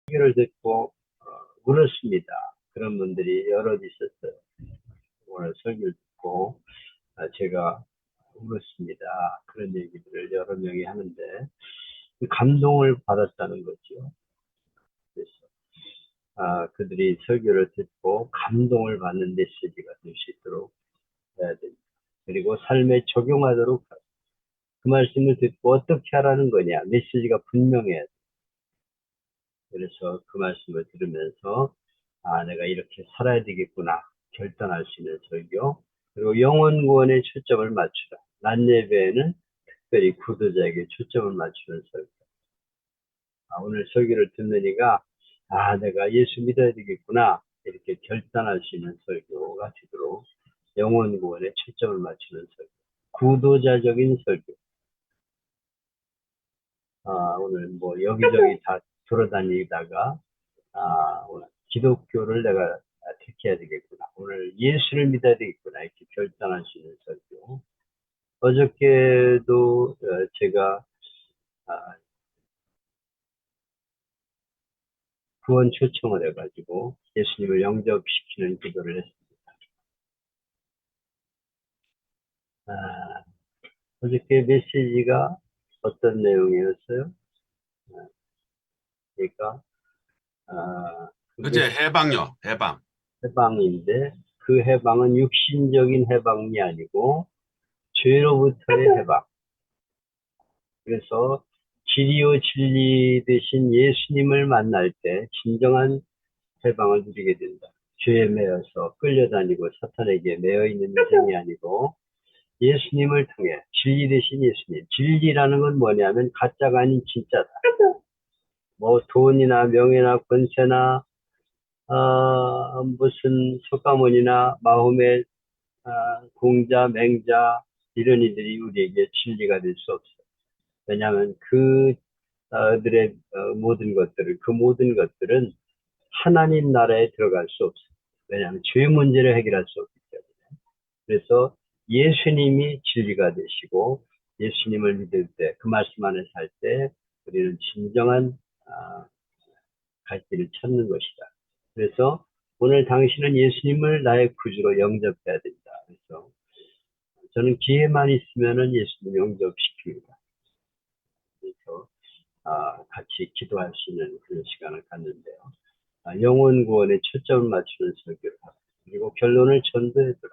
설교를 듣고 울었습니다. 그런 분들이 여럿 있었어요. 오늘 설교를 듣고 제가 울었습니다. 그런 얘기들을 여러 명이 하는데 감동을 받았다는 거죠. 그래서 그들이 설교를 듣고 감동을 받는 메시지가 될 수 있도록 해야 됩니다. 그리고 삶에 적용하도록 그 말씀을 듣고 어떻게 하라는 거냐. 메시지가 분명해야 돼요. 그래서 그 말씀을 들으면서 내가 이렇게 살아야 되겠구나 결단할 수 있는 설교. 그리고 영혼 구원에 초점을 맞추라. 낮 예배에는 특별히 구도자에게 초점을 맞추는 설교. 오늘 설교를 듣는 이가 내가 예수 믿어야 되겠구나 이렇게 결단할 수 있는 설교가 되도록 영혼 구원에 초점을 맞추는 설교. 구도자적인 설교. 오늘 뭐 여기저기 다 돌아다니다가 오늘 기독교를 내가 택해야 되겠구나. 오늘 예수를 믿어야 되겠구나. 이렇게 결단할 수 있는 설교. 어저께도 제가 구원 초청을 해가지고 예수님을 영접시키는 기도를 했습니다. 어저께 메시지가 어떤 내용이었어요? 그러니까 그제 해방요, 해방. 해방인데 그 해방은 육신적인 해방이 아니고 죄로부터의 해방. 그래서 진리요 진리 되신 예수님을 만날 때 진정한 해방을 누리게 된다. 죄에 매여서 끌려다니고 사탄에게 매여있는 인생이 아니고 예수님을 통해 진리 되신 예수님. 진리라는 건 뭐냐면 가짜가 아닌 진짜다. 뭐 돈이나 명예나 권세나 무슨 석가모니나 마음의 공자, 맹자 이런 이들이 우리에게 진리가 될 수 없어요. 왜냐하면 그들의 그 모든 것들은 하나님 나라에 들어갈 수 없어요. 왜냐하면 죄 문제를 해결할 수 없기 때문에. 그래서 예수님이 진리가 되시고 예수님을 믿을 때, 그 말씀 안에 살 때 우리는 진정한 갈 길을 찾는 것이다. 그래서 오늘 당신은 예수님을 나의 구주로 영접해야 된다. 그래서 저는 기회만 있으면은 예수님 영접시킵니다. 그래서 같이 기도할 수 있는 그런 시간을 갖는데요. 영혼 구원에 초점을 맞추는 설교를 하고 그리고 결론을 전도해주라.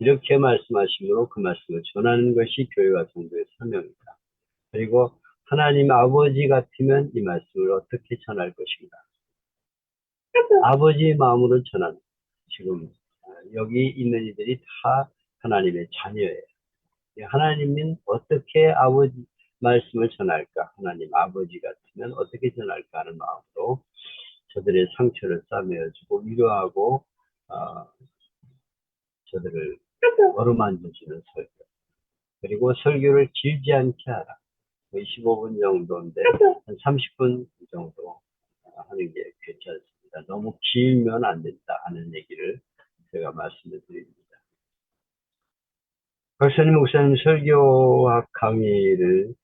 이렇게 말씀하심으로 그 말씀을 전하는 것이 교회와 성도의 사명입니다. 그리고 하나님 아버지 같으면 이 말씀을 어떻게 전할 것인가. 아버지의 마음으로 전하는 지금 여기 있는 이들이 다 하나님의 자녀예요. 하나님은 어떻게 아버지 말씀을 전할까? 하나님 아버지 같으면 어떻게 전할까 하는 마음으로 저들의 상처를 싸매어주고 위로하고 저들을 어루만져주는 설교. 그리고 설교를 길지 않게 하라. 25분 정도인데 한 30분 정도 하는 게 괜찮습니다. 너무 길면 안 된다 하는 얘기를 제가 말씀을 드립니다. 박사님, 목사님 설교학 강의를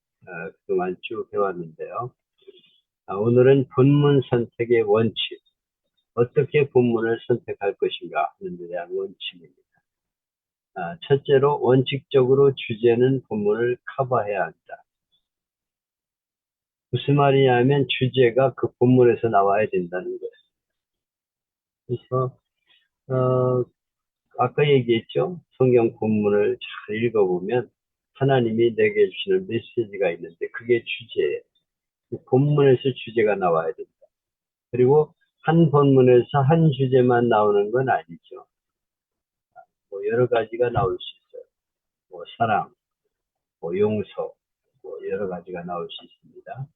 그동안 쭉 해왔는데요. 오늘은 본문 선택의 원칙, 어떻게 본문을 선택할 것인가 하는 데 대한 원칙입니다. 첫째로 원칙적으로 주제는 본문을 커버해야 한다. 무슨 말이냐면 주제가 그 본문에서 나와야 된다는 거예요. 그래서 아까 얘기했죠. 성경 본문을 잘 읽어보면 하나님이 내게 주시는 메시지가 있는데 그게 주제예요. 그 본문에서 주제가 나와야 된다. 그리고 한 본문에서 한 주제만 나오는 건 아니죠. 뭐 여러 가지가 나올 수 있어요. 뭐 사랑, 뭐 용서, 뭐 여러 가지가 나올 수 있습니다.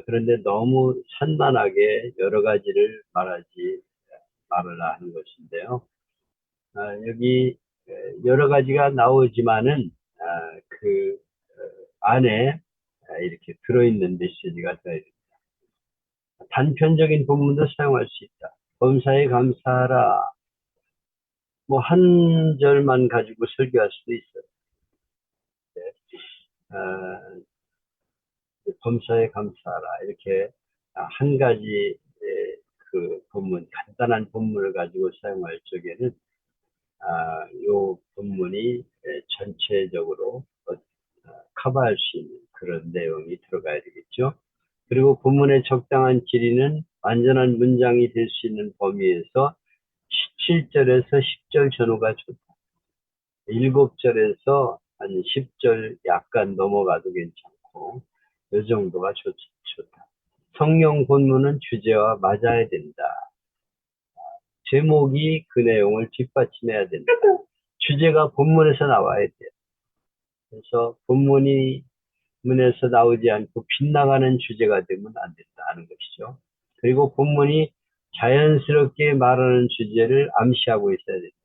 그런데 너무 산만하게 여러 가지를 말하라 하는 것인데요. 여기 여러 가지가 나오지만은 그 안에 이렇게 들어있는 메시지가 되어야 됩니다. 단편적인 본문도 사용할 수 있다. 범사에 감사하라. 뭐 한 절만 가지고 설교할 수도 있어요. 범사에 감사하라. 이렇게 한 가지 그 본문, 간단한 본문을 가지고 사용할 적에는 요 본문이 전체적으로 커버할 수 있는 그런 내용이 들어가야 되겠죠. 그리고 본문의 적당한 길이는 완전한 문장이 될 수 있는 범위에서 7절에서 10절 전후가 좋다. 7절에서 한 10절 약간 넘어가도 괜찮고 이 정도가 좋다. 성경 본문은 주제와 맞아야 된다. 제목이 그 내용을 뒷받침해야 된다. 주제가 본문에서 나와야 돼요. 그래서 본문이 문에서 나오지 않고 빗나가는 주제가 되면 안 된다는 것이죠. 그리고 본문이 자연스럽게 말하는 주제를 암시하고 있어야 된다.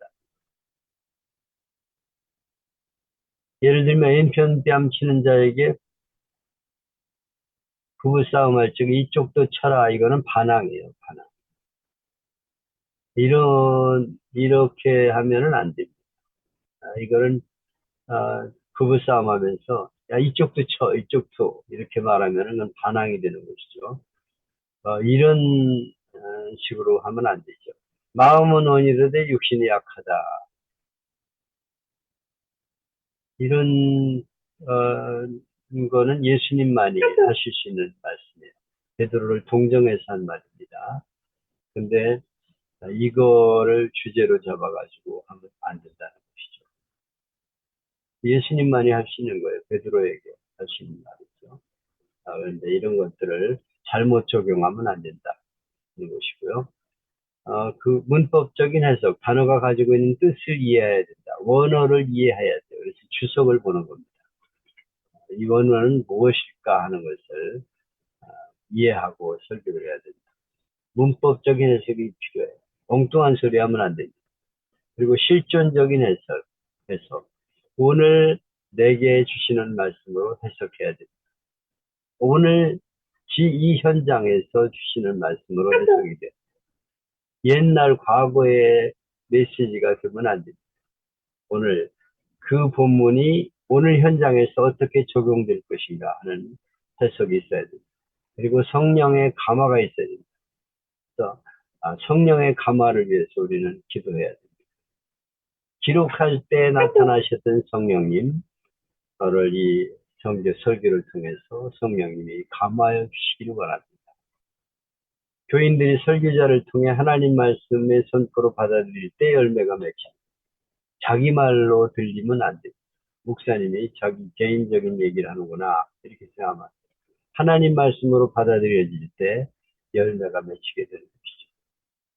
예를 들면 왼편 뺨 치는 자에게 부부싸움 할 적에 이쪽도 쳐라. 이거는 반항이에요. 반항. 이렇게 하면은 안 됩니다. 이거는 부부싸움 하면서 야 이쪽도 쳐 이쪽도 이렇게 말하면은 그건 반항이 되는 것이죠. 이런 식으로 하면 안 되죠. 마음은 원이로되 육신이 약하다. 이런 거는 예수님만이 하실 수 있는 말씀이에요. 베드로를 동정해서 한 말입니다. 근데 이거를 주제로 잡아가지고 하면 안 된다는 것이죠. 예수님만이 할 수 있는 거예요. 베드로에게 할 수 있는 말이죠. 그런데 이런 것들을 잘못 적용하면 안 된다는 것이고요. 그 문법적인 해석, 단어가 가지고 있는 뜻을 이해해야 된다. 원어를 이해해야 돼요. 그래서 주석을 보는 겁니다. 이 원어는 무엇일까 하는 것을 이해하고 설교를 해야 된다. 문법적인 해석이 필요해요. 엉뚱한 소리 하면 안 됩니다. 그리고 실존적인 해석. 오늘 내게 주시는 말씀으로 해석해야 됩니다. 오늘 이 현장에서 주시는 말씀으로 해석이 돼요. 옛날 과거의 메시지가 되면 안 됩니다. 오늘 그 본문이 오늘 현장에서 어떻게 적용될 것인가 하는 해석이 있어야 됩니다. 그리고 성령의 감화가 있어야 됩니다. 그래서 성령의 감화를 위해서 우리는 기도해야 됩니다. 기록할 때 나타나셨던 성령님, 저를 이 성교 설교를 통해서 성령님이 감화해 주시기를 바랍니다. 교인들이 설교자를 통해 하나님 말씀의 선포로 받아들일 때 열매가 맺힙니다. 자기 말로 들리면 안 됩니다. 목사님이 자기 개인적인 얘기를 하는구나 이렇게 생각하면 하나님 말씀으로 받아들여질 때 열매가 맺히게 되는 것이죠.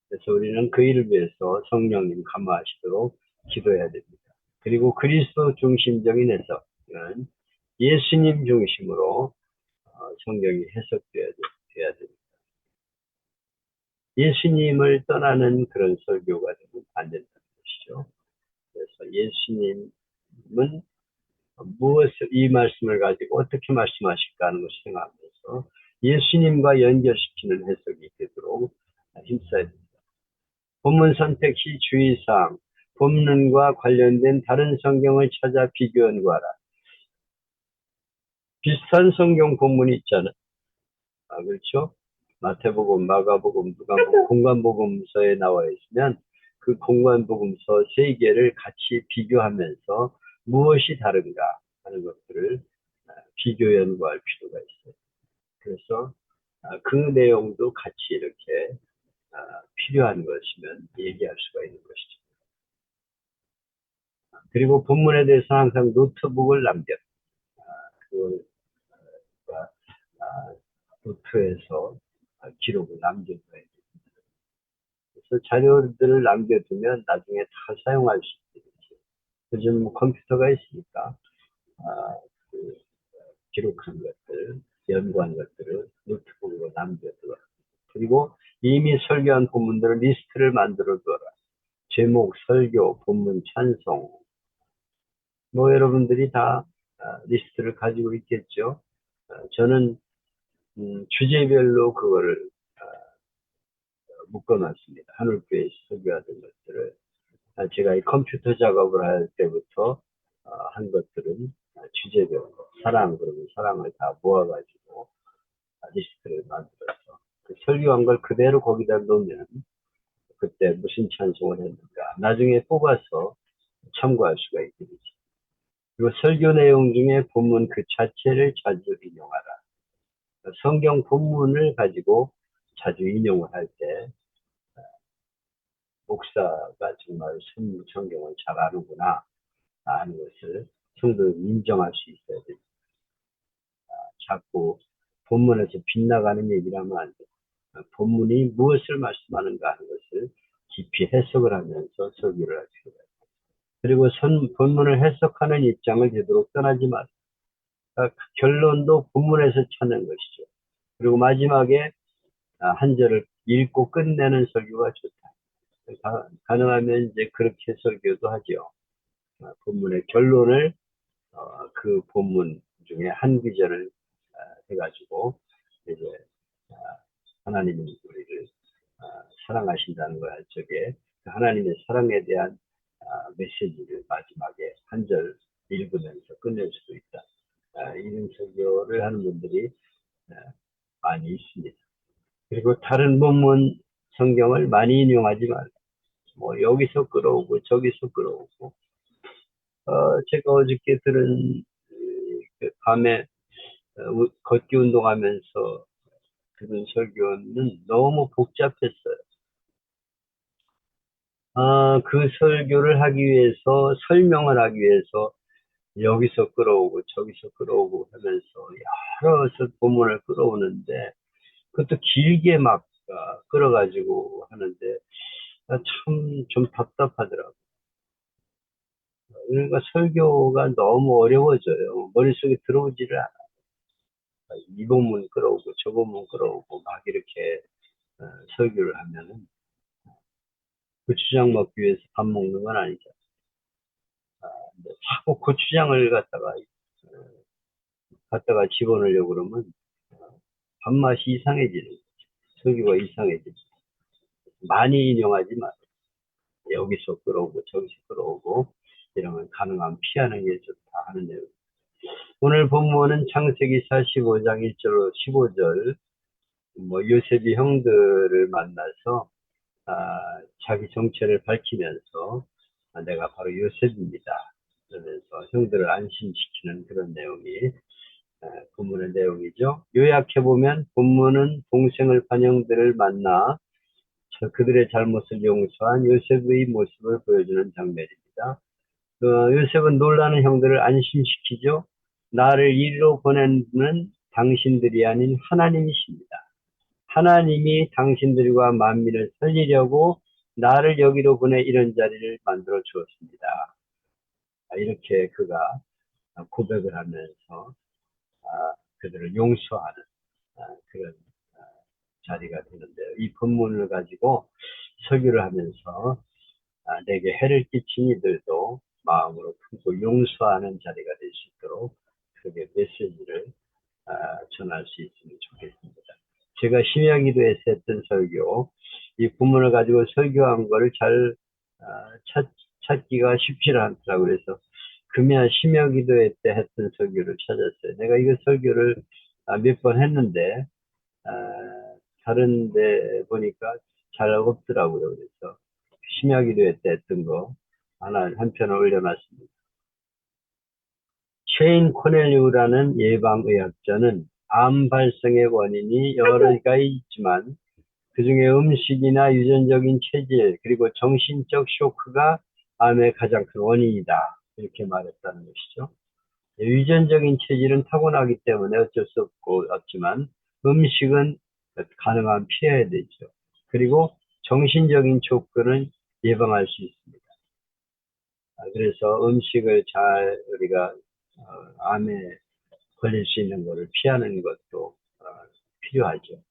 그래서 우리는 그 일을 위해서 성령님 감화하시도록 기도해야 됩니다. 그리고 그리스도 중심적인 해석은 예수님 중심으로 성경이 해석되어야 됩니다. 예수님을 떠나는 그런 설교가 되면 안 된다는 것이죠. 그래서 예수님은 이 말씀을 가지고 어떻게 말씀하실까 하는 것을 생각하면서 예수님과 연결시키는 해석이 되도록 힘써야 됩니다. 본문 선택 시 주의사항, 본문과 관련된 다른 성경을 찾아 비교 연구하라. 비슷한 성경 본문이 있잖아요. 그렇죠? 마태복음, 마가복음, 누가복음, 공관복음서에 나와 있으면 그 공관복음서 3개를 같이 비교하면서 무엇이 다른가 하는 것들을 비교 연구할 필요가 있어요. 그래서 그 내용도 같이 이렇게 필요한 것이면 얘기할 수가 있는 것이죠. 그리고 본문에 대해서 항상 노트북을 남겨. 그걸 노트에서 기록을 남겨둬야 됩니다. 그래서 자료들을 남겨두면 나중에 다 사용할 수 있겠죠. 요즘 컴퓨터가 있으니까 그 기록한 것들, 연구한 것들을 노트북으로 남겨두라. 그리고 이미 설교한 본문들을 리스트를 만들어 두어라. 제목, 설교, 본문, 찬송. 뭐 여러분들이 다 리스트를 가지고 있겠죠. 저는 주제별로 그거를 묶어놨습니다. 하늘교회 설교하던 것들을 제가 이 컴퓨터 작업을 할 때부터 한 것들은 주제별로 사랑 그러면 사랑을 다 모아가지고 리스트를 만들어서 그 설교한 걸 그대로 거기다 놓으면 그때 무슨 찬송을 했는가 나중에 뽑아서 참고할 수가 있게 되죠. 그리고 설교 내용 중에 본문 그 자체를 자주 인용하라. 성경 본문을 가지고 자주 인용을 할 때 목사가 정말 성경을 잘 아는구나 하는 것을 성도는 인정할 수 있어야 됩니다. 자꾸 본문에서 빗나가는 얘기를 하면 안 돼요. 본문이 무엇을 말씀하는가 하는 것을 깊이 해석을 하면서 설교를 할 필요가 있습니다. 그리고 본문을 해석하는 입장을 되도록 떠나지 마세요. 결론도 본문에서 찾는 것이죠. 그리고 마지막에 한 절을 읽고 끝내는 설교가 좋다. 가능하면 이제 그렇게 설교도 하죠. 본문의 결론을 그 본문 중에 한 구절을 해가지고 이제 하나님이 우리를 사랑하신다는 걸 알 적에 하나님의 사랑에 대한 메시지를 마지막에 한 절 읽으면서 끝낼 수도 있다. 이런 설교를 하는 분들이 많이 있습니다. 그리고 다른 본문 성경을 많이 인용하지 말고 뭐 여기서 끌어오고 저기서 끌어오고 제가 어저께 들은 그 밤에 걷기 운동하면서 들은 설교는 너무 복잡했어요. 그 설교를 하기 위해서 설명을 하기 위해서 여기서 끌어오고 저기서 끌어오고 하면서 여러 본문을 끌어오는데 그것도 길게 막 끌어가지고 하는데 참 좀 답답하더라고요. 그러니까 설교가 너무 어려워져요. 머릿속에 들어오지를 않아요. 이 본문 끌어오고 저 본문 끌어오고 막 이렇게 설교를 하면은 고추장 먹기 위해서 밥 먹는 건 아니죠. 자꾸 고추장을 갖다가 집어넣으려고 그러면 밥맛이 이상해지는 거죠. 설교가 이상해지죠. 많이 인용하지 마. 여기서 끌어오고 저기서 끌어오고 이러면 가능하면 피하는 게 좋다 하는 내용. 오늘 본문은 창세기 45장 1절로 15절 요셉이 형들을 만나서 자기 정체를 밝히면서 내가 바로 요셉입니다. 그러면서 형들을 안심시키는 그런 내용이 본문의 내용이죠. 요약해보면 본문은 동생을 반영들을 만나 그들의 잘못을 용서한 요셉의 모습을 보여주는 장면입니다. 요셉은 놀라는 형들을 안심시키죠. 나를 이리로 보낸 분은 당신들이 아닌 하나님이십니다. 하나님이 당신들과 만민을 살리려고 나를 여기로 보내 이런 자리를 만들어 주었습니다. 이렇게 그가 고백을 하면서 그들을 용서하는 그런 자리가 되는데요. 이 본문을 가지고 설교를 하면서 내게 해를 끼친 이들도 마음으로 품고 용서하는 자리가 될 수 있도록 그게 메시지를 전할 수 있으면 좋겠습니다. 제가 심야기도에서 했던 설교, 이 본문을 가지고 설교한 거를 잘 찾기가 쉽지 않더라고요. 그래서 금야 심야기도회 때 했던 설교를 찾았어요. 내가 이거 설교를 몇 번 했는데 다른 데 보니까 잘 없더라고요. 그래서 심야기도회 때 했던 거 하나 한 편을 올려놨습니다. 셰인 코넬리우라는 예방의학자는 암 발생의 원인이 여러 가지가 있지만 그중에 음식이나 유전적인 체질 그리고 정신적 쇼크가 암의 가장 큰 원인이다. 이렇게 말했다는 것이죠. 유전적인 체질은 타고나기 때문에 어쩔 수 없지만 음식은 가능하면 피해야 되죠. 그리고 정신적인 쇼크는 예방할 수 있습니다. 그래서 음식을 잘 우리가 암에 걸릴 수 있는 것을 피하는 것도 필요하죠.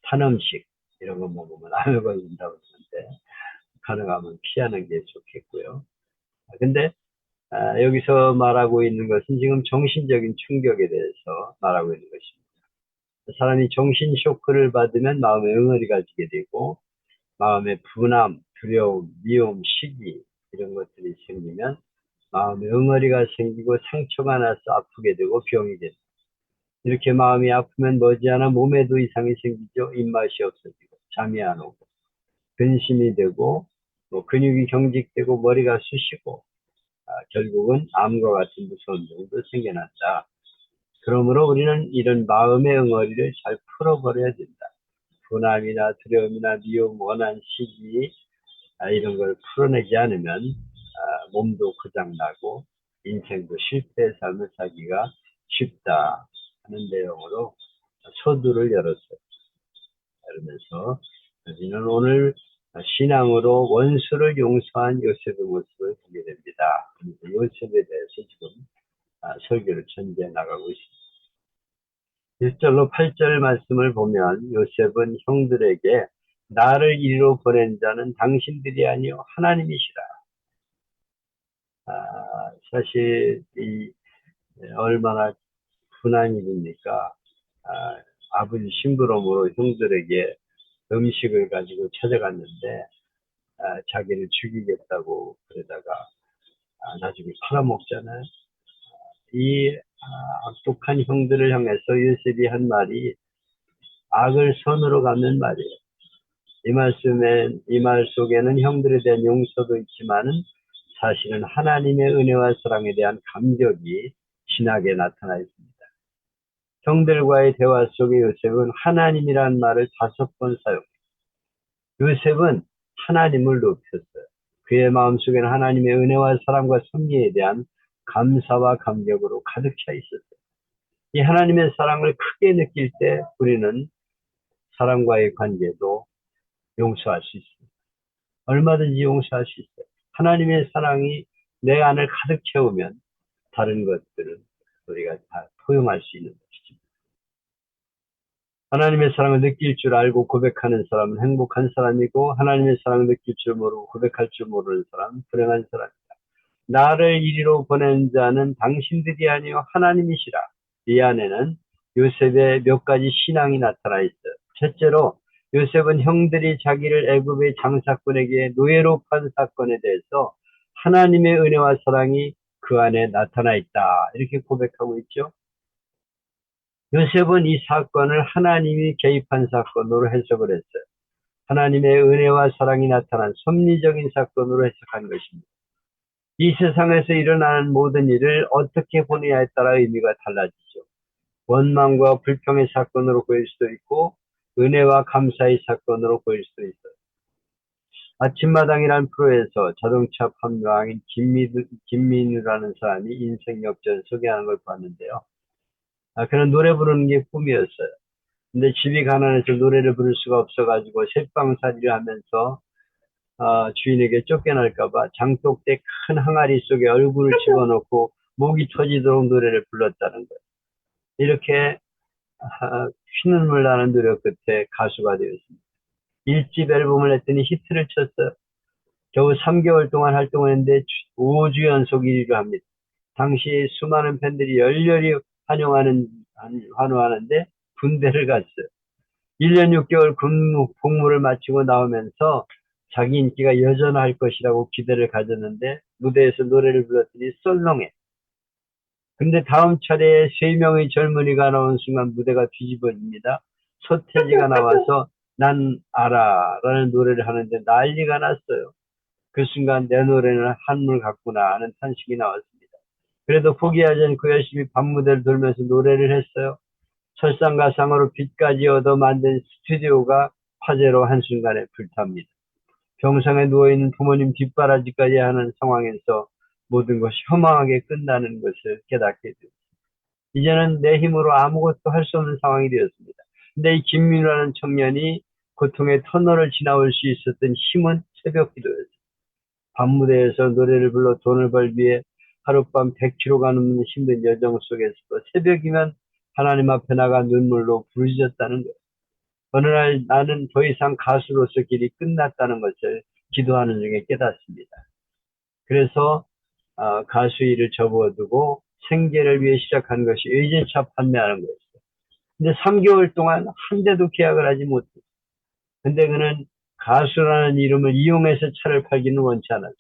탄 음식 이런 거 먹으면 암에 걸린다고 하는데 가능하면 피하는 게 좋겠고요. 근데 여기서 말하고 있는 것은 지금 정신적인 충격에 대해서 말하고 있는 것입니다. 사람이 정신 쇼크를 받으면 마음에 응어리가 지게 되고 마음에 분함, 두려움, 미움, 시기 이런 것들이 생기면 마음에 응어리가 생기고 상처가 나서 아프게 되고 병이 됩니다. 이렇게 마음이 아프면 머지않아 몸에도 이상이 생기죠. 입맛이 없어지고 잠이 안 오고 근심이 되고 또 근육이 경직되고 머리가 쑤시고 결국은 암과 같은 무서운 병도 생겨난다. 그러므로 우리는 이런 마음의 응어리를 잘 풀어버려야 된다. 분함이나 두려움이나 미움, 원한, 시기 이런 걸 풀어내지 않으면 몸도 고장나고 인생도 실패의 삶을 살기가 쉽다 하는 내용으로 서두를 열었어요. 그러면서 우리는 오늘 신앙으로 원수를 용서한 요셉의 모습을 보게 됩니다. 요셉에 대해서 지금 설교를 전개해 나가고 있습니다. 1절로 8절 말씀을 보면 요셉은 형들에게 나를 이리로 보낸 자는 당신들이 아니요 하나님이시라. 사실 얼마나 분한 일입니까? 아버지 심부름으로 형들에게 음식을 가지고 찾아갔는데 자기를 죽이겠다고 그러다가 나중에 팔아먹잖아요. 이 악독한 형들을 향해서 요셉이 한 말이 악을 선으로 갚는 말이에요. 이 말 속에는 형들에 대한 용서도 있지만은 사실은 하나님의 은혜와 사랑에 대한 감격이 진하게 나타나 있습니다. 형들과의 대화 속에 요셉은 하나님이라는 말을 5번 사용해요. 요셉은 하나님을 높였어요. 그의 마음속에는 하나님의 은혜와 사랑과 섭리에 대한 감사와 감격으로 가득 차 있었어요. 이 하나님의 사랑을 크게 느낄 때 우리는 사람과의 관계도 용서할 수 있습니다. 얼마든지 용서할 수 있어요. 하나님의 사랑이 내 안을 가득 채우면 다른 것들은 우리가 다 포용할 수 있는 것이죠. 하나님의 사랑을 느낄 줄 알고 고백하는 사람은 행복한 사람이고 하나님의 사랑을 느낄 줄 모르고 고백할 줄 모르는 사람은 불행한 사람이다. 나를 이리로 보낸 자는 당신들이 아니요 하나님이시라. 이 안에는 요셉의 몇 가지 신앙이 나타나 있어요. 첫째로 요셉은 형들이 자기를 애굽의 장사꾼에게 노예로 판 사건에 대해서 하나님의 은혜와 사랑이 그 안에 나타나 있다. 이렇게 고백하고 있죠. 요셉은 이 사건을 하나님이 개입한 사건으로 해석을 했어요. 하나님의 은혜와 사랑이 나타난 섭리적인 사건으로 해석한 것입니다. 이 세상에서 일어나는 모든 일을 어떻게 보느냐에 따라 의미가 달라지죠. 원망과 불평의 사건으로 보일 수도 있고 은혜와 감사의 사건으로 보일 수도 있어요. 아침마당이라는 프로에서 자동차 판매왕인 김민우라는 사람이 인생 역전 소개하는 걸 봤는데요. 그런 노래 부르는 게 꿈이었어요. 근데 집이 가난해서 노래를 부를 수가 없어가지고 셋방살이를 하면서 주인에게 쫓겨날까봐 장독대 큰 항아리 속에 얼굴을 집어넣고 목이 터지도록 노래를 불렀다는 거예요. 이렇게 피눈물 나는 노력 끝에 가수가 되었습니다. 1집 앨범을 냈더니 히트를 쳤어요. 겨우 3개월 동안 활동했는데 5주 연속 1위를 합니다. 당시 수많은 팬들이 열렬히 환호하는데 군대를 갔어요. 1년 6개월 군 복무를 마치고 나오면서 자기 인기가 여전할 것이라고 기대를 가졌는데 무대에서 노래를 불렀더니 썰렁해. 근데 다음 차례에 3명의 젊은이가 나온 순간 무대가 뒤집어집니다. 서태지가 나와서 난 알아 라는 노래를 하는데 난리가 났어요. 그 순간 내 노래는 한물 같구나 하는 탄식이 나왔습니다. 그래도 포기하지 않고 열심히 밤무대를 돌면서 노래를 했어요. 설상가상으로 빛까지 얻어 만든 스튜디오가 화재로 한순간에 불탑니다. 병상에 누워있는 부모님 뒷바라지까지 하는 상황에서 모든 것이 허망하게 끝나는 것을 깨닫게 되었습니다. 이제는 내 힘으로 아무것도 할 수 없는 상황이 되었습니다. 근데 이 김민우라는 청년이 고통의 터널을 지나올 수 있었던 힘은 새벽 기도였어요. 밤무대에서 노래를 불러 돈을 벌기 위해 하룻밤 100km가 넘는 힘든 여정 속에서도 새벽이면 하나님 앞에 나가 눈물로 부르짖었다는 거예요. 어느 날 나는 더 이상 가수로서 길이 끝났다는 것을 기도하는 중에 깨닫습니다. 그래서 가수 일을 접어두고 생계를 위해 시작한 것이 외제차 판매하는 거였어요. 근데 3개월 동안 한 대도 계약을 하지 못했어요. 근데 그는 가수라는 이름을 이용해서 차를 팔기는 원치 않았어요.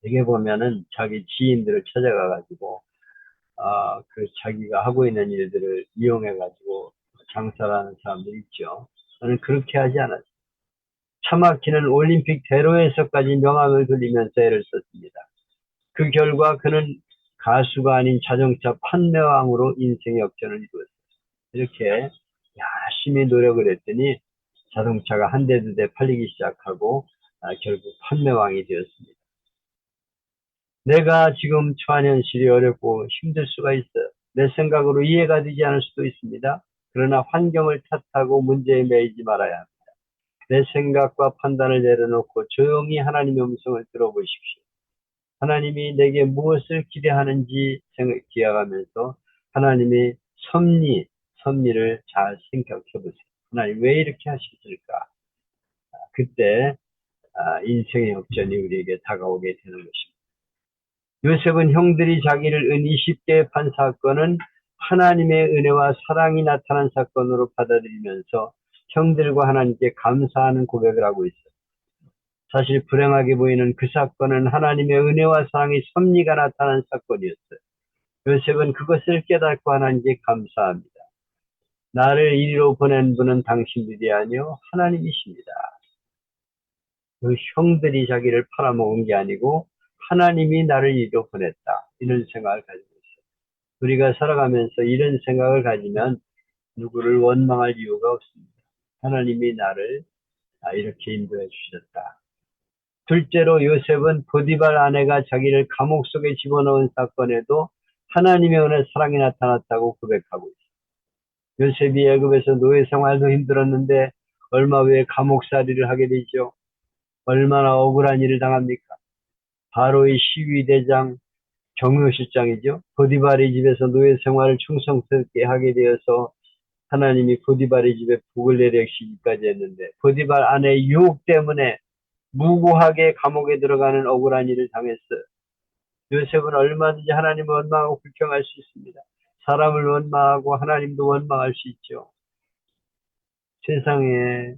여기 보면은 자기 지인들을 찾아가가지고 그 자기가 하고 있는 일들을 이용해가지고 장사를 하는 사람들이 있죠. 저는 그렇게 하지 않았어요. 차 막히는 올림픽 대로에서까지 명함을 돌리면서 애를 썼습니다. 그 결과 그는 가수가 아닌 자동차 판매왕으로 인생의 역전을 이루었어요. 이렇게 열심히 노력을 했더니 자동차가 한 대, 두 대 팔리기 시작하고 결국 판매왕이 되었습니다. 내가 지금 처한 현실이 어렵고 힘들 수가 있어요. 내 생각으로 이해가 되지 않을 수도 있습니다. 그러나 환경을 탓하고 문제에 매이지 말아야 합니다. 내 생각과 판단을 내려놓고 조용히 하나님의 음성을 들어보십시오. 하나님이 내게 무엇을 기대하는지 기억하면서 하나님의 섭리를 잘 생각해 보세요. 하나님 왜 이렇게 하셨을까? 그때 인생의 역전이 우리에게 다가오게 되는 것입니다. 요셉은 형들이 자기를 은 20개에 판 사건은 하나님의 은혜와 사랑이 나타난 사건으로 받아들이면서 형들과 하나님께 감사하는 고백을 하고 있어요. 사실 불행하게 보이는 그 사건은 하나님의 은혜와 사랑의 섭리가 나타난 사건이었어요. 요셉은 그것을 깨닫고 하나님께 감사합니다. 나를 이리로 보낸 분은 당신들이 아니요 하나님이십니다. 그 형들이 자기를 팔아먹은 게 아니고 하나님이 나를 이리로 보냈다. 이런 생각을 가지고 있어요. 우리가 살아가면서 이런 생각을 가지면 누구를 원망할 이유가 없습니다. 하나님이 나를 이렇게 인도해 주셨다. 둘째로 요셉은 보디발 아내가 자기를 감옥 속에 집어넣은 사건에도 하나님의 은혜 사랑이 나타났다고 고백하고 있습니다. 요셉이 애굽에서 노예 생활도 힘들었는데 얼마 후에 감옥살이를 하게 되죠. 얼마나 억울한 일을 당합니까? 바로의 시위대장 경호실장이죠. 보디발의 집에서 노예 생활을 충성스럽게 하게 되어서 하나님이 보디발의 집에 복을 내리시기까지 했는데 보디발 아내의 유혹 때문에 무고하게 감옥에 들어가는 억울한 일을 당했어요. 요셉은 얼마든지 하나님을 원망하고 불평할 수 있습니다. 사람을 원망하고 하나님도 원망할 수 있죠. 세상에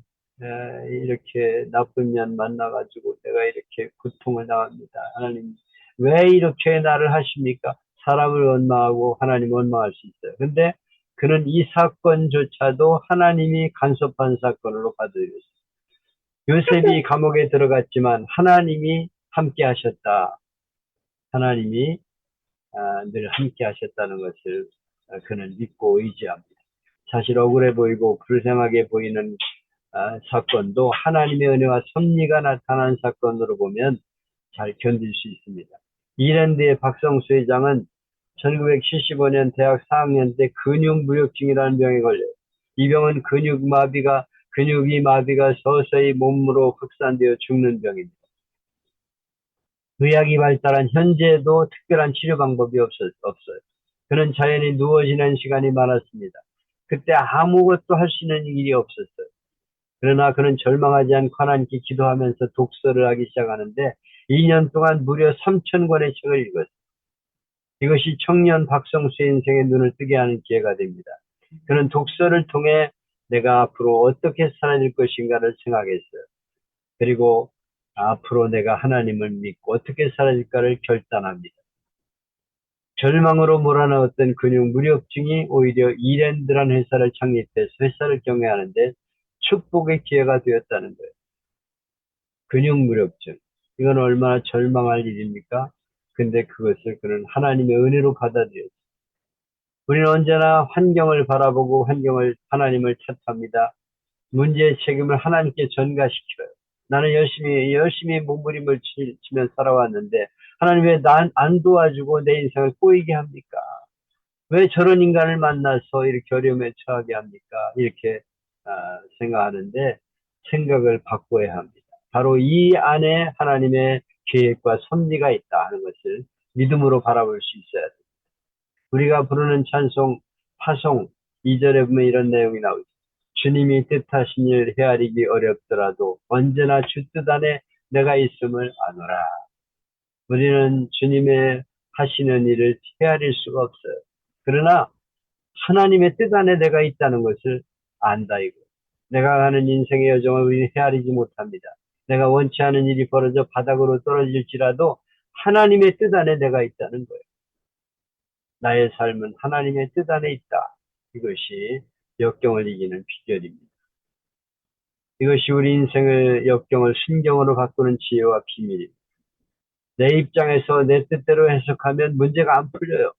이렇게 나쁜 년 만나가지고 내가 이렇게 고통을 당합니다. 하나님 왜 이렇게 나를 하십니까? 사람을 원망하고 하나님 원망할 수 있어요. 근데 그는 이 사건조차도 하나님이 간섭한 사건으로 받아들였어요. 요셉이 감옥에 들어갔지만 하나님이 함께 하셨다. 하나님이 늘 함께 하셨다는 것을 그는 믿고 의지합니다. 사실 억울해 보이고 불쌍하게 보이는 사건도 하나님의 은혜와 섭리가 나타난 사건으로 보면 잘 견딜 수 있습니다. 이랜드의 박성수 회장은 1975년 대학 4학년 때 근육무력증이라는 병에 걸려요. 이 병은 근육이 마비가 서서히 몸으로 확산되어 죽는 병입니다. 의학이 발달한 현재도 특별한 치료 방법이 없어요. 그는 자연히 누워 지낸 시간이 많았습니다. 그때 아무것도 할 수 있는 일이 없었어요. 그러나 그는 절망하지 않고 하나님께 기도하면서 독서를 하기 시작하는데 2년 동안 무려 3,000권의 책을 읽었어요. 이것이 청년 박성수의 인생에 눈을 뜨게 하는 기회가 됩니다. 그는 독서를 통해 내가 앞으로 어떻게 살아질 것인가를 생각했어요. 그리고 앞으로 내가 하나님을 믿고 어떻게 살아질까를 결단합니다. 절망으로 몰아넣었던 근육무력증이 오히려 이랜드란 회사를 창립해서 회사를 경영하는데 축복의 기회가 되었다는 거예요. 근육무력증. 이건 얼마나 절망할 일입니까? 근데 그것을 그는 하나님의 은혜로 받아들였어요. 우리는 언제나 환경을 바라보고 하나님을 탓합니다. 문제의 책임을 하나님께 전가시켜요. 나는 열심히 몸부림을 치며 살아왔는데 하나님 왜 안 도와주고 내 인생을 꼬이게 합니까? 왜 저런 인간을 만나서 이렇게 어려움에 처하게 합니까? 이렇게 생각하는데 생각을 바꿔야 합니다. 바로 이 안에 하나님의 계획과 섭리가 있다 하는 것을 믿음으로 바라볼 수 있어야 됩니다. 우리가 부르는 찬송 파송 2절에 보면 이런 내용이 나오죠. 주님이 뜻하신 일 헤아리기 어렵더라도 언제나 주 뜻 안에 내가 있음을 아노라. 우리는 주님의 하시는 일을 헤아릴 수가 없어요. 그러나 하나님의 뜻 안에 내가 있다는 것을 안다 이거. 내가 가는 인생의 여정을 우리는 헤아리지 못합니다. 내가 원치 않은 일이 벌어져 바닥으로 떨어질지라도 하나님의 뜻 안에 내가 있다는 거예요. 나의 삶은 하나님의 뜻 안에 있다. 이것이 역경을 이기는 비결입니다. 이것이 우리 인생의 역경을 순경으로 바꾸는 지혜와 비밀입니다. 내 입장에서 내 뜻대로 해석하면 문제가 안 풀려요.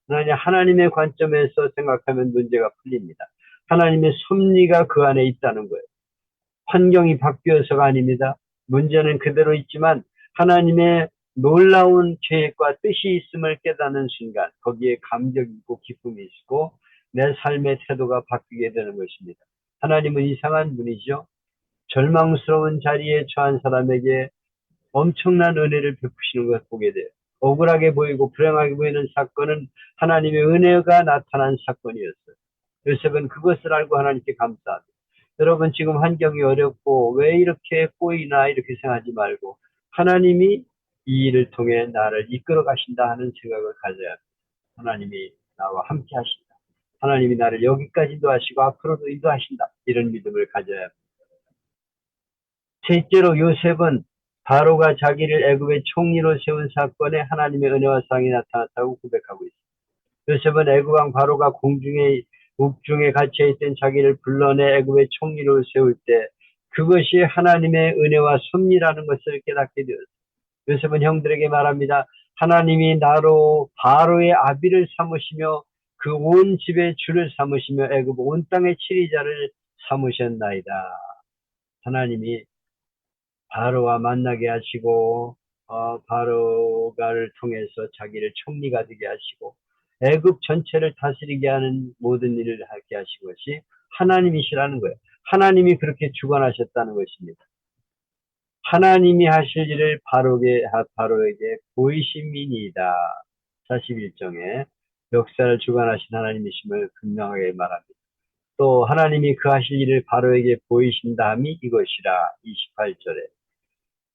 하나님의 관점에서 생각하면 문제가 풀립니다. 하나님의 섭리가 그 안에 있다는 거예요. 환경이 바뀌어서가 아닙니다. 문제는 그대로 있지만 하나님의 놀라운 계획과 뜻이 있음을 깨닫는 순간 거기에 감격이 있고 기쁨이 있고 내 삶의 태도가 바뀌게 되는 것입니다. 하나님은 이상한 분이죠. 절망스러운 자리에 처한 사람에게 엄청난 은혜를 베푸시는 것을 보게 돼요. 억울하게 보이고 불행하게 보이는 사건은 하나님의 은혜가 나타난 사건이었어요. 요셉은 그것을 알고 하나님께 감사합니다. 여러분 지금 환경이 어렵고 왜 이렇게 꼬이나 이렇게 생각하지 말고 하나님이 이 일을 통해 나를 이끌어 가신다 하는 생각을 가져야 합니다. 하나님이 나와 함께 하신다. 하나님이 나를 여기까지 인도하시고 앞으로도 인도하신다. 이런 믿음을 가져야 합니다. 셋째로 요셉은 바로가 자기를 애굽의 총리로 세운 사건에 하나님의 은혜와 사랑이 나타났다고 고백하고 있습니다. 요셉은 애굽 왕 바로가 옥중에 갇혀있던 자기를 불러내 애굽의 총리로 세울 때 그것이 하나님의 은혜와 섭리라는 것을 깨닫게 되었습니다. 요셉은 형들에게 말합니다. 하나님이 나로 바로의 아비를 삼으시며 그 온 집의 주를 삼으시며 애굽 온 땅의 치리자를 삼으셨나이다. 하나님이 바로와 만나게 하시고 바로가를 통해서 자기를 총리가 되게 하시고 애굽 전체를 다스리게 하는 모든 일을 하게 하신 것이 하나님이시라는 거예요. 하나님이 그렇게 주관하셨다는 것입니다. 하나님이 하실 일을 바로에게 보이심이니이다. 41정에 역사를 주관하신 하나님이심을 분명하게 말합니다. 또 하나님이 그 하실 일을 바로에게 보이신다함이 이것이라. 28절에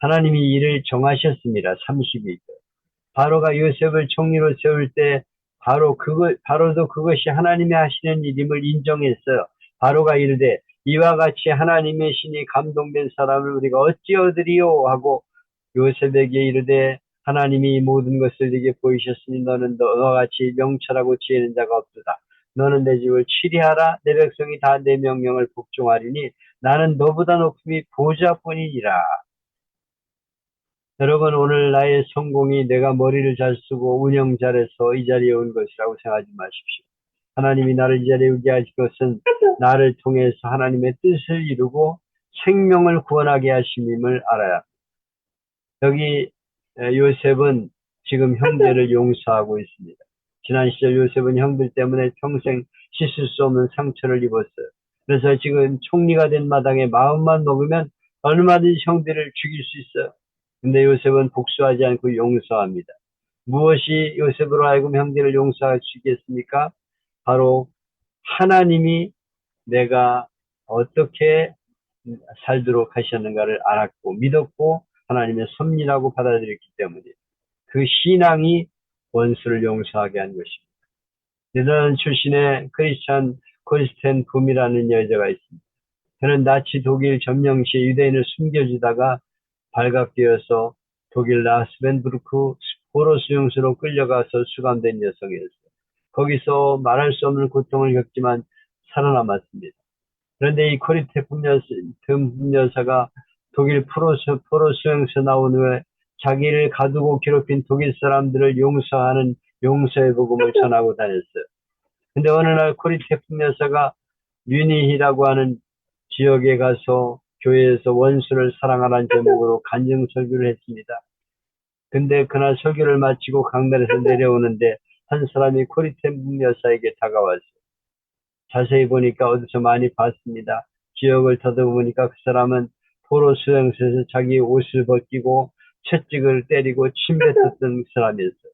하나님이 이를 정하셨습니다. 32절 바로가 요셉을 총리로 세울 때 바로도 그것이 하나님이 하시는 일임을 인정했어요. 바로가 이르되 이와 같이 하나님의 신이 감동된 사람을 우리가 어찌 얻으리요 하고 요셉에게 이르되 하나님이 모든 것을 네게 보이셨으니 너는 너와 같이 명철하고 지혜 있는 자가 없도다. 너는 내 집을 치리하라. 내 백성이 다 내 명령을 복종하리니 나는 너보다 높음이 보좌뿐이니라. 여러분 오늘 나의 성공이 내가 머리를 잘 쓰고 운영 잘해서 이 자리에 온 것이라고 생각하지 마십시오. 하나님이 나를 이 자리에 오게 하신 것은 나를 통해서 하나님의 뜻을 이루고 생명을 구원하게 하심임을 알아야 합니다. 여기 요셉은 지금 형제를 용서하고 있습니다. 지난 시절 요셉은 형들 때문에 평생 씻을 수 없는 상처를 입었어요. 그래서 지금 총리가 된 마당에 마음만 먹으면 얼마든지 형들을 죽일 수 있어요. 근데 요셉은 복수하지 않고 용서합니다. 무엇이 요셉으로 하여금 형제를 용서할 수 있겠습니까? 바로 하나님이 내가 어떻게 살도록 하셨는가를 알았고 믿었고 하나님의 섭리라고 받아들였기 때문에 그 신앙이 원수를 용서하게 한 것입니다. 네덜란드 출신의 크리스텐 붐이라는 여자가 있습니다. 그는 나치 독일 점령 시 유대인을 숨겨주다가 발각되어서 독일 라스벤부르크 포로 수용소로 끌려가서 수감된 여성이었어요. 거기서 말할 수 없는 고통을 겪지만 살아남았습니다. 그런데 이 코리테품 여사가 독일 포로 수용소 나온 후에 자기를 가두고 괴롭힌 독일 사람들을 용서하는 용서의 복음을 전하고 다녔어요. 근데 어느 날 코리테품 여사가 뮤니히라고 하는 지역에 가서 교회에서 원수를 사랑하라는 제목으로 간증 설교를 했습니다. 근데 그날 설교를 마치고 강단에서 내려오는데 한 사람이 코리테품 여사에게 다가왔어요. 자세히 보니까 어디서 많이 봤습니다. 기억을 더듬어보니까 그 사람은 포로 수용소에서 자기 옷을 벗기고 채찍을 때리고 침 뱉었던 사람이었어요.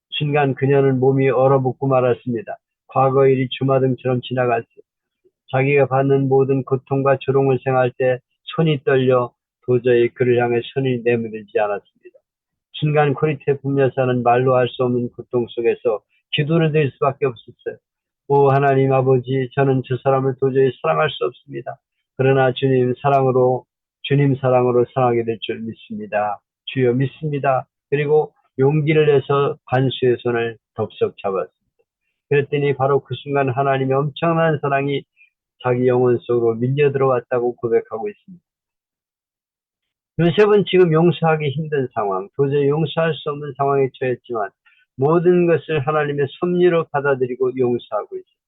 순간 그녀는 몸이 얼어붙고 말았습니다. 과거 일이 주마등처럼 지나갔어요. 자기가 받는 모든 고통과 조롱을 생각할 때 손이 떨려 도저히 그를 향해 손이 내밀지 않았습니다. 순간 코리테품 여사는 말로 할 수 없는 고통 속에서 기도를 드릴 수밖에 없었어요. 오 하나님 아버지, 저는 저 사람을 도저히 사랑할 수 없습니다. 그러나 주님 사랑으로 사랑하게 될 줄 믿습니다. 주여 믿습니다. 그리고 용기를 내서 간수의 손을 덥석 잡았습니다. 그랬더니 바로 그 순간 하나님의 엄청난 사랑이 자기 영혼 속으로 밀려 들어왔다고 고백하고 있습니다. 요셉은 지금 용서하기 힘든 상황, 도저히 용서할 수 없는 상황에 처했지만 모든 것을 하나님의 섭리로 받아들이고 용서하고 있습니다.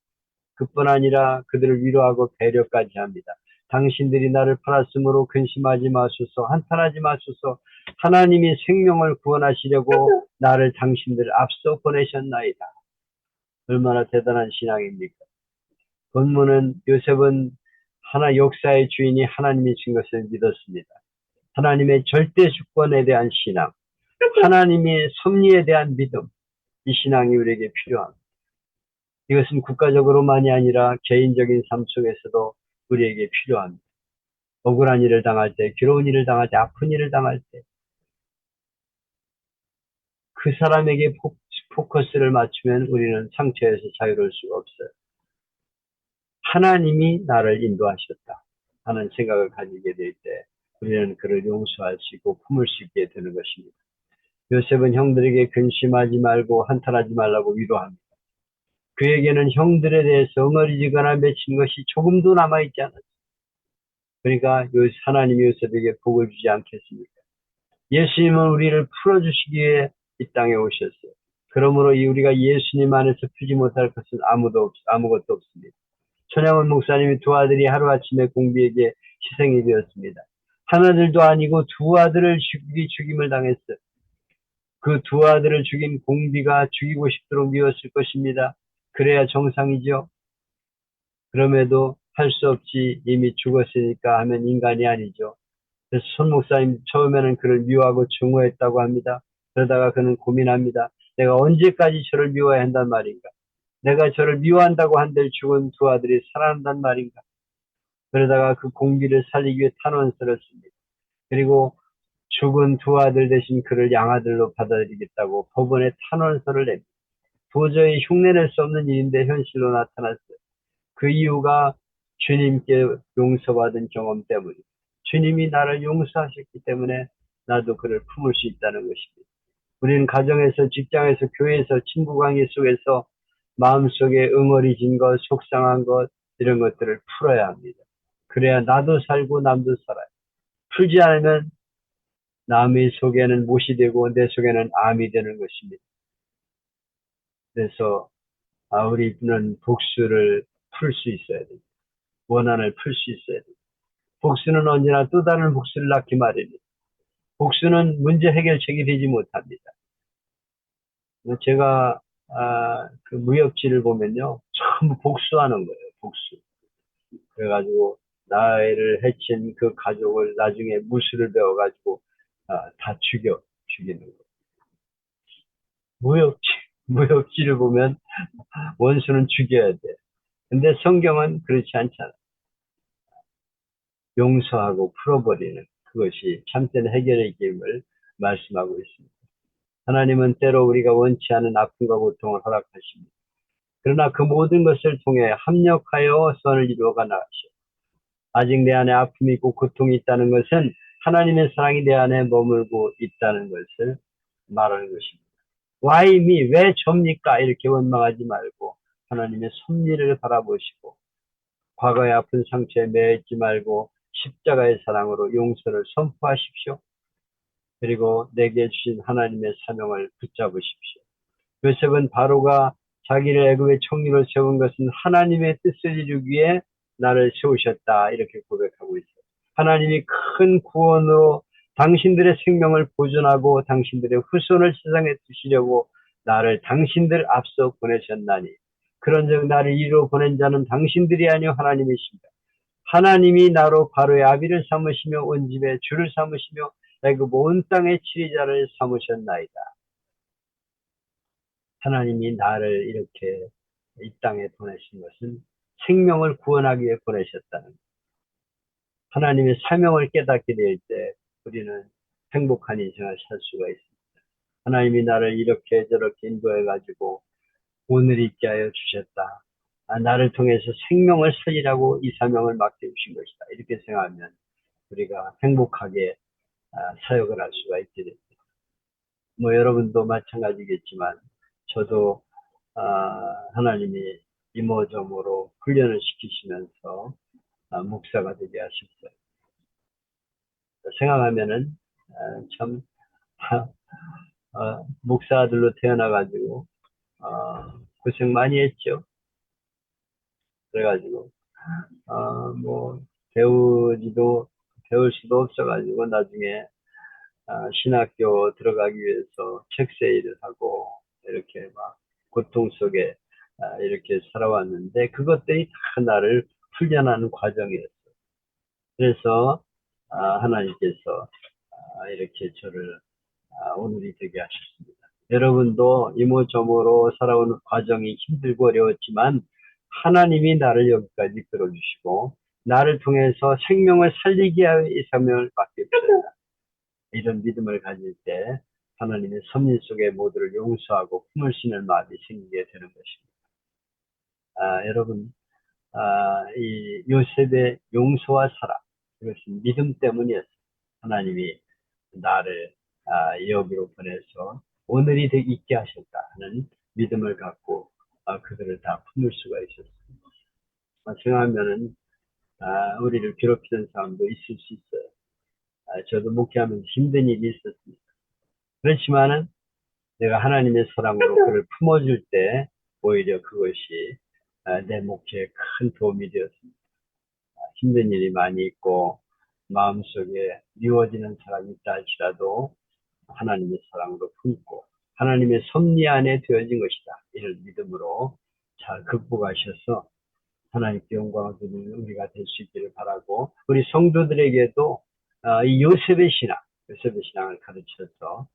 그뿐 아니라 그들을 위로하고 배려까지 합니다. 당신들이 나를 팔았으므로 근심하지 마소서, 한탄하지 마소서. 하나님이 생명을 구원하시려고 나를 당신들 앞서 보내셨나이다. 얼마나 대단한 신앙입니까? 본문은 요셉은 역사의 주인이 하나님이신 것을 믿었습니다. 하나님의 절대 주권에 대한 신앙, 하나님의 섭리에 대한 믿음, 이 신앙이 우리에게 필요합니다. 이것은 국가적으로만이 아니라 개인적인 삶 속에서도 우리에게 필요합니다. 억울한 일을 당할 때, 괴로운 일을 당할 때, 아픈 일을 당할 때, 그 사람에게 포커스를 맞추면 우리는 상처에서 자유로울 수가 없어요. 하나님이 나를 인도하셨다 하는 생각을 가지게 될 때 우리는 그를 용서할 수 있고 품을 수 있게 되는 것입니다. 요셉은 형들에게 근심하지 말고 한탄하지 말라고 위로합니다. 그에게는 형들에 대해서 응어리지거나 맺힌 것이 조금도 남아있지 않았습니다. 그러니까 하나님이 요셉에게 복을 주지 않겠습니까? 예수님은 우리를 풀어주시기 위해 이 땅에 오셨어요. 그러므로 우리가 예수님 안에서 풀지 못할 것은 아무것도 없습니다. 천양원 목사님이 두 아들이 하루아침에 공비에게 희생이 되었습니다. 하나들도 아니고 두 아들을 죽임을 당했어요. 그 두 아들을 죽인 공비가 죽이고 싶도록 미웠을 것입니다. 그래야 정상이죠. 그럼에도 할 수 없지 이미 죽었으니까 하면 인간이 아니죠. 그래서 손 목사님 처음에는 그를 미워하고 증오했다고 합니다. 그러다가 그는 고민합니다. 내가 언제까지 저를 미워해야 한단 말인가? 내가 저를 미워한다고 한들 죽은 두 아들이 살아난단 말인가? 그러다가 그 공비를 살리기 위해 탄원서를 씁니다. 그리고 죽은 두 아들 대신 그를 양아들로 받아들이겠다고 법원에 탄원서를 냅니다. 도저히 흉내낼 수 없는 일인데 현실로 나타났어요. 그 이유가 주님께 용서받은 경험 때문이에요. 주님이 나를 용서하셨기 때문에 나도 그를 품을 수 있다는 것입니다. 우리는 가정에서, 직장에서, 교회에서, 친구 관계 속에서 마음속에 응어리진 것, 속상한 것, 이런 것들을 풀어야 합니다. 그래야 나도 살고 남도 살아요. 풀지 않으면 남의 속에는 못이 되고 내 속에는 암이 되는 것입니다. 그래서 우리는 복수를 풀 수 있어야 됩니다. 원한을 풀 수 있어야 됩니다. 복수는 언제나 또 다른 복수를 낳기 마련입니다. 복수는 문제 해결책이 되지 못합니다. 제가 그 무역지를 보면요, 전부 복수하는 거예요. 복수. 그래가지고 나를 해친 그 가족을 나중에 무술을 배워가지고 다 죽이는 거예요. 무역지를 보면 원수는 죽여야 돼. 근데 성경은 그렇지 않잖아. 용서하고 풀어버리는 그것이 참된 해결의 길을 말씀하고 있습니다. 하나님은 때로 우리가 원치 않은 아픔과 고통을 허락하십니다. 그러나 그 모든 것을 통해 합력하여 선을 이루어가 나가시오. 아직 내 안에 아픔이 있고 고통이 있다는 것은 하나님의 사랑이 내 안에 머물고 있다는 것을 말하는 것입니다. Why me? 왜 접니까? 이렇게 원망하지 말고 하나님의 섭리를 바라보시고 과거의 아픈 상처에 매이지 말고 십자가의 사랑으로 용서를 선포하십시오. 그리고 내게 주신 하나님의 사명을 붙잡으십시오. 요셉은 바로가 자기를 애굽의 총리로 세운 것은 하나님의 뜻을 이루기 위해 나를 세우셨다 이렇게 고백하고 있어요. 하나님이 큰 구원으로 당신들의 생명을 보존하고 당신들의 후손을 세상에 두시려고 나를 당신들 앞서 보내셨나니 그런즉 나를 이루어 보낸 자는 당신들이 아니요 하나님이십니다. 하나님이 나로 바로의 아비를 삼으시며 온 집에 주를 삼으시며 애굽 온 땅의 치리자를 삼으셨나이다. 하나님이 나를 이렇게 이 땅에 보내신 것은 생명을 구원하기 위해 보내셨다는 것. 하나님의 사명을 깨닫게 될 때 우리는 행복한 인생을 살 수가 있습니다. 하나님이 나를 이렇게 저렇게 인도해가지고 오늘 있게 하여 주셨다. 나를 통해서 생명을 살리라고 이 사명을 맡겨주신 것이다. 이렇게 생각하면 우리가 행복하게 사역을 할 수가 있게 됩니다. 여러분도 마찬가지겠지만 저도 하나님이 이모저모로 훈련을 시키시면서 목사가 되게 하셨어요. 생각하면은 참 목사 아들로 태어나가지고 고생 많이 했죠. 그래가지고 뭐 배울 수도 없어가지고 나중에 신학교 들어가기 위해서 책세일을 하고 이렇게 막 고통 속에 이렇게 살아왔는데 그것들이 다 나를 훈련하는 과정이었어요. 그래서 하나님께서 이렇게 저를 오늘이 되게 하셨습니다. 여러분도 이모저모로 살아오는 과정이 힘들고 어려웠지만 하나님이 나를 여기까지 끌어주시고 나를 통해서 생명을 살리기 위해 이 사명을 받게 되었다. 이런 믿음을 가질 때 하나님의 섭리 속에 모두를 용서하고 품을 수 있는 마음이 생기게 되는 것입니다. 여러분, 이 요셉의 용서와 사랑, 이것은 믿음 때문이었어요. 하나님이 나를 여기로 보내서 오늘이 되게 있게 하셨다 하는 믿음을 갖고 그들을 다 품을 수가 있었습니다. 생각하면은 우리를 괴롭히는 사람도 있을 수 있어요. 저도 목회하면서 힘든 일이 있었습니다. 그렇지만은 내가 하나님의 사랑으로 그를 품어줄 때 오히려 그것이 내 목회에 큰 도움이 되었습니다. 힘든 일이 많이 있고 마음속에 미워지는 사람이 있다 할지라도 하나님의 사랑으로 품고 하나님의 섭리 안에 되어진 것이다. 이런 믿음으로 잘 극복하셔서 하나님께 영광을 드리는 우리가 될 수 있기를 바라고 우리 성도들에게도 이 요셉의 신앙을 가르쳐서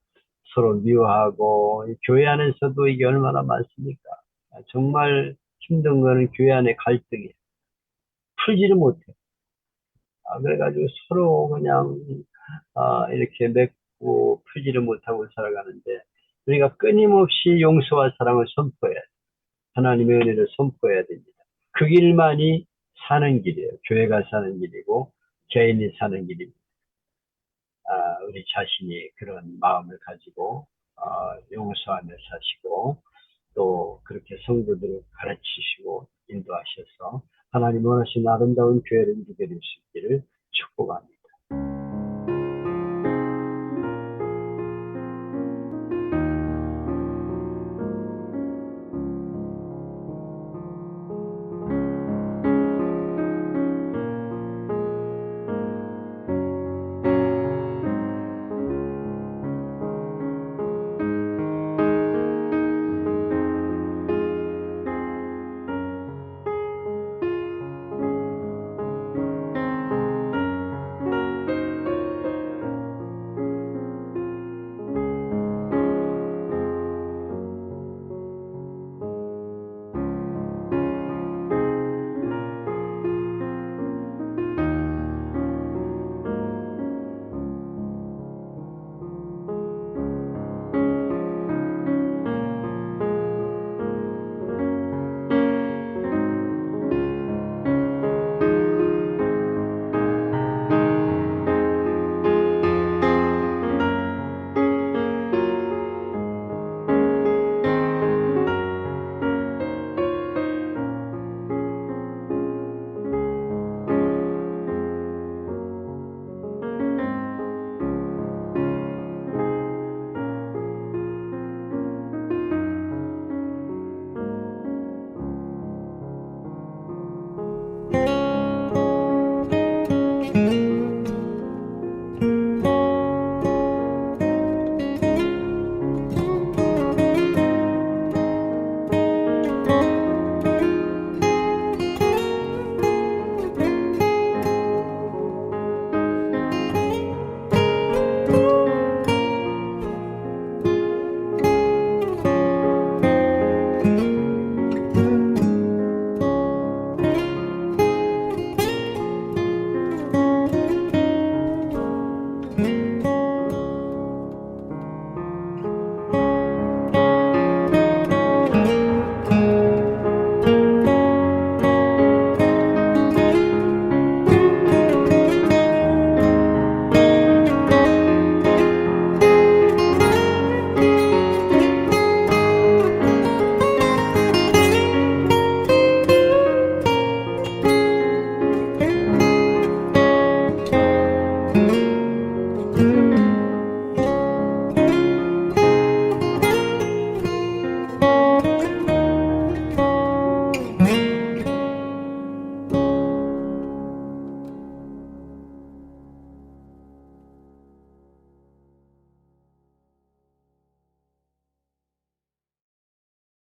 서로 미워하고 교회 안에서도 이게 얼마나 많습니까? 정말 힘든 거는 교회 안의 갈등이에요. 풀지를 못해. 그래가지고 서로 그냥 이렇게 맺고 풀지를 못하고 살아가는데 우리가 끊임없이 용서와 사랑을 선포해야 돼. 하나님의 은혜를 선포해야 됩니다. 그 길만이 사는 길이에요. 교회가 사는 길이고 개인이 사는 길입니다. 우리 자신이 그런 마음을 가지고 용서하며 사시고 또 그렇게 성도들을 가르치시고 인도하셔서 하나님 원하시는 아름다운 교회를 이루게 될 수 있기를 축복합니다.